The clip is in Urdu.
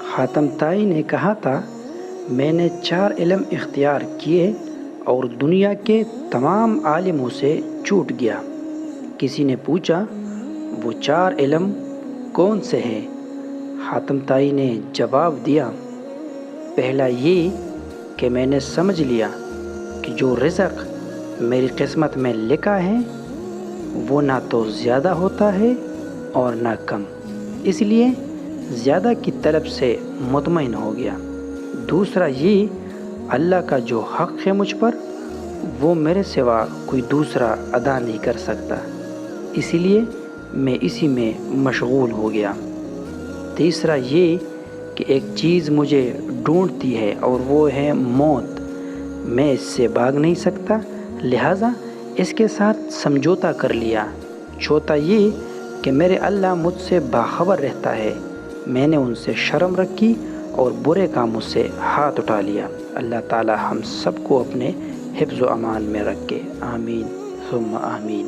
حاتم طائی نے کہا تھا، میں نے 4 علم اختیار کیے اور دنیا کے تمام عالموں سے چھوٹ گیا۔ کسی نے پوچھا، وہ 4 علم کون سے ہیں؟ حاتم طائی نے جواب دیا، پہلا یہ کہ میں نے سمجھ لیا کہ جو رزق میری قسمت میں لکھا ہے وہ نہ تو زیادہ ہوتا ہے اور نہ کم، اس لیے زیادہ کی طلب سے مطمئن ہو گیا۔ دوسرا یہ، اللہ کا جو حق ہے مجھ پر وہ میرے سوا کوئی دوسرا ادا نہیں کر سکتا، اسی لیے میں اسی میں مشغول ہو گیا۔ تیسرا یہ کہ ایک چیز مجھے ڈھونڈتی ہے اور وہ ہے موت، میں اس سے بھاگ نہیں سکتا، لہٰذا اس کے ساتھ سمجھوتا کر لیا۔ چوتھا یہ کہ میرے اللہ مجھ سے باخبر رہتا ہے، میں نے ان سے شرم رکھی اور برے کاموں سے ہاتھ اٹھا لیا۔ اللہ تعالی ہم سب کو اپنے حفظ و امان میں رکھے، آمین ثم آمین۔